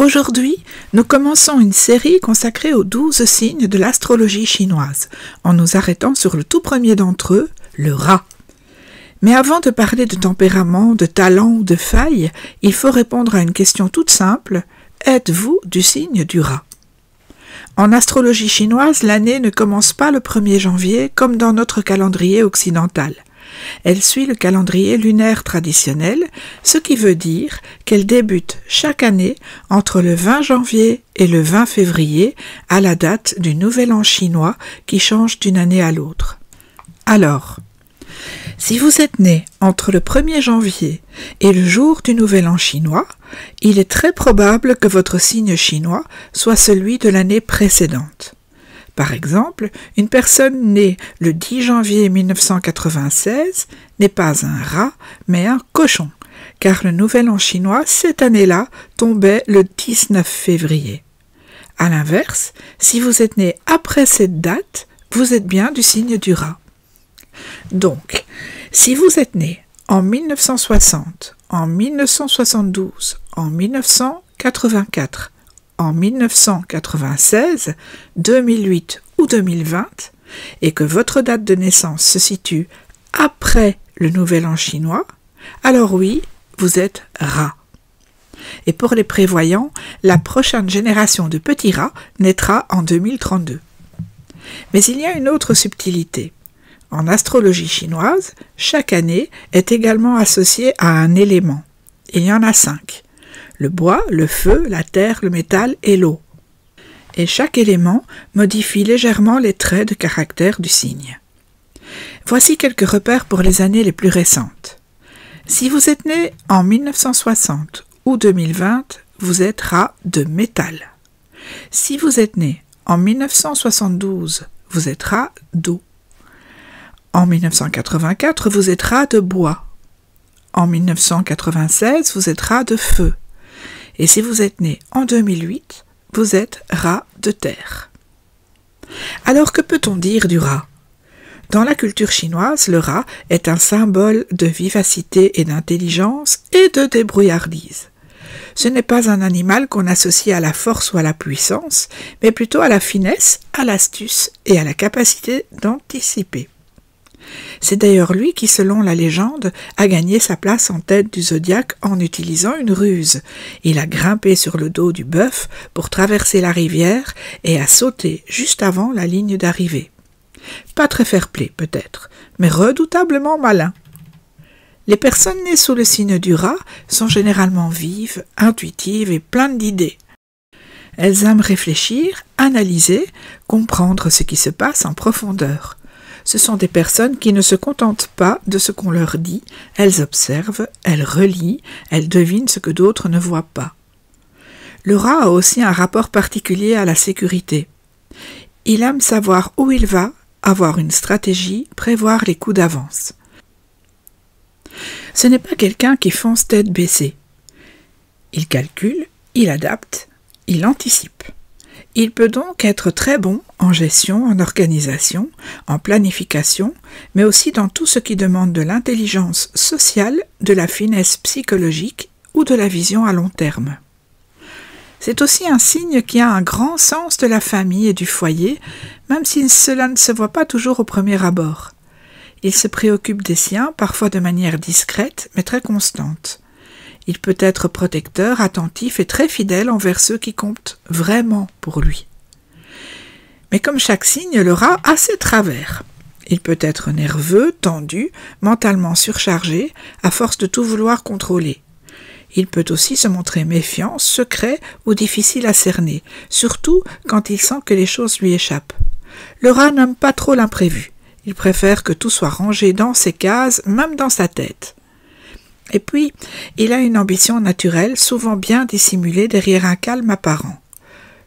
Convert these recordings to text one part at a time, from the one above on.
Aujourd'hui, nous commençons une série consacrée aux 12 signes de l'astrologie chinoise, en nous arrêtant sur le tout premier d'entre eux, le rat. Mais avant de parler de tempérament, de talent ou de faille, il faut répondre à une question toute simple. Êtes-vous du signe du rat? En astrologie chinoise, l'année ne commence pas le 1er janvier comme dans notre calendrier occidental. Elle suit le calendrier lunaire traditionnel, ce qui veut dire qu'elle débute chaque année entre le 20 janvier et le 20 février à la date du Nouvel An chinois qui change d'une année à l'autre. Alors, si vous êtes né entre le 1er janvier et le jour du Nouvel An chinois, il est très probable que votre signe chinois soit celui de l'année précédente. Par exemple, une personne née le 10 janvier 1996 n'est pas un rat, mais un cochon, car le Nouvel An chinois, cette année-là, tombait le 19 février. À l'inverse, si vous êtes né après cette date, vous êtes bien du signe du rat. Donc, si vous êtes né en 1960, en 1972, en 1984, en 1996, 2008 ou 2020, et que votre date de naissance se situe après le Nouvel An chinois, alors oui, vous êtes rat. Et pour les prévoyants, la prochaine génération de petits rats naîtra en 2032. Mais il y a une autre subtilité. En astrologie chinoise, chaque année est également associée à un élément. Il y en a 5. Le bois, le feu, la terre, le métal et l'eau. Et chaque élément modifie légèrement les traits de caractère du signe. Voici quelques repères pour les années les plus récentes. Si vous êtes né en 1960 ou 2020, vous êtes rat de métal. Si vous êtes né en 1972, vous êtes rat d'eau. En 1984, vous êtes rat de bois. En 1996, vous êtes rat de feu. Et si vous êtes né en 2008, vous êtes rat de terre. Alors que peut-on dire du rat? Dans la culture chinoise, le rat est un symbole de vivacité et d'intelligence et de débrouillardise. Ce n'est pas un animal qu'on associe à la force ou à la puissance, mais plutôt à la finesse, à l'astuce et à la capacité d'anticiper. C'est d'ailleurs lui qui, selon la légende, a gagné sa place en tête du zodiaque en utilisant une ruse. Il a grimpé sur le dos du bœuf pour traverser la rivière et a sauté juste avant la ligne d'arrivée. Pas très fair-play peut-être, mais redoutablement malin. Les personnes nées sous le signe du rat sont généralement vives, intuitives et pleines d'idées. Elles aiment réfléchir, analyser, comprendre ce qui se passe en profondeur. Ce sont des personnes qui ne se contentent pas de ce qu'on leur dit, elles observent, elles relient, elles devinent ce que d'autres ne voient pas. Le rat a aussi un rapport particulier à la sécurité. Il aime savoir où il va, avoir une stratégie, prévoir les coups d'avance. Ce n'est pas quelqu'un qui fonce tête baissée. Il calcule, il adapte, il anticipe. Il peut donc être très bon en gestion, en organisation, en planification, mais aussi dans tout ce qui demande de l'intelligence sociale, de la finesse psychologique ou de la vision à long terme. C'est aussi un signe qui a un grand sens de la famille et du foyer, même si cela ne se voit pas toujours au premier abord. Il se préoccupe des siens, parfois de manière discrète, mais très constante. Il peut être protecteur, attentif et très fidèle envers ceux qui comptent vraiment pour lui. Mais comme chaque signe, le rat a ses travers. Il peut être nerveux, tendu, mentalement surchargé, à force de tout vouloir contrôler. Il peut aussi se montrer méfiant, secret ou difficile à cerner, surtout quand il sent que les choses lui échappent. Le rat n'aime pas trop l'imprévu. Il préfère que tout soit rangé dans ses cases, même dans sa tête. Et puis, il a une ambition naturelle, souvent bien dissimulée derrière un calme apparent.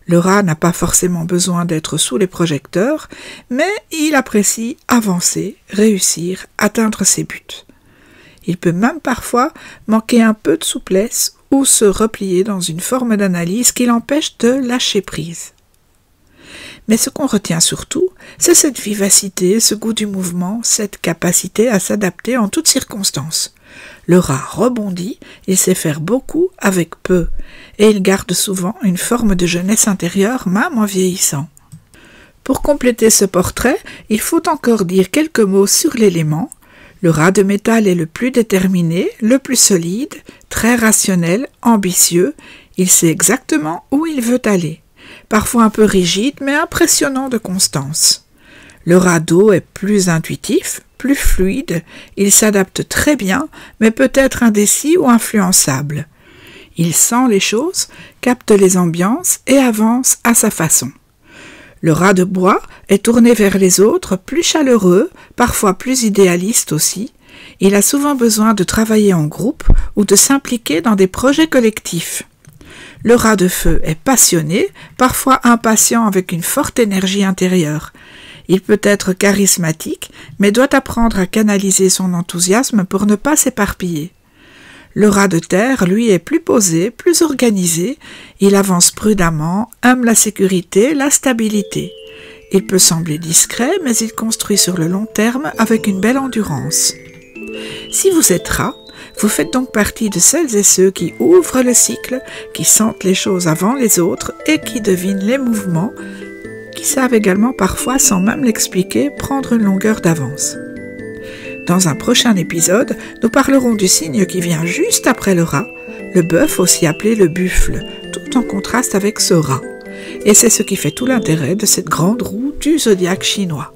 Le rat n'a pas forcément besoin d'être sous les projecteurs, mais il apprécie avancer, réussir, atteindre ses buts. Il peut même parfois manquer un peu de souplesse ou se replier dans une forme d'analyse qui l'empêche de lâcher prise. Mais ce qu'on retient surtout, c'est cette vivacité, ce goût du mouvement, cette capacité à s'adapter en toutes circonstances. Le rat rebondit, il sait faire beaucoup avec peu, et il garde souvent une forme de jeunesse intérieure même en vieillissant. Pour compléter ce portrait, il faut encore dire quelques mots sur l'élément. Le rat de métal est le plus déterminé, le plus solide, très rationnel, ambitieux. Il sait exactement où il veut aller. Parfois un peu rigide, mais impressionnant de constance. Le rat d'eau est plus intuitif, plus fluide. Il s'adapte très bien, mais peut être indécis ou influençable. Il sent les choses, capte les ambiances et avance à sa façon. Le rat de bois est tourné vers les autres, plus chaleureux, parfois plus idéaliste aussi. Il a souvent besoin de travailler en groupe ou de s'impliquer dans des projets collectifs. Le rat de feu est passionné, parfois impatient avec une forte énergie intérieure. Il peut être charismatique, mais doit apprendre à canaliser son enthousiasme pour ne pas s'éparpiller. Le rat de terre, lui, est plus posé, plus organisé. Il avance prudemment, aime la sécurité, la stabilité. Il peut sembler discret, mais il construit sur le long terme avec une belle endurance. Si vous êtes rat, vous faites donc partie de celles et ceux qui ouvrent le cycle, qui sentent les choses avant les autres et qui devinent les mouvements, qui savent également parfois, sans même l'expliquer, prendre une longueur d'avance. Dans un prochain épisode, nous parlerons du signe qui vient juste après le rat, le bœuf aussi appelé le buffle, tout en contraste avec ce rat. Et c'est ce qui fait tout l'intérêt de cette grande roue du zodiaque chinois.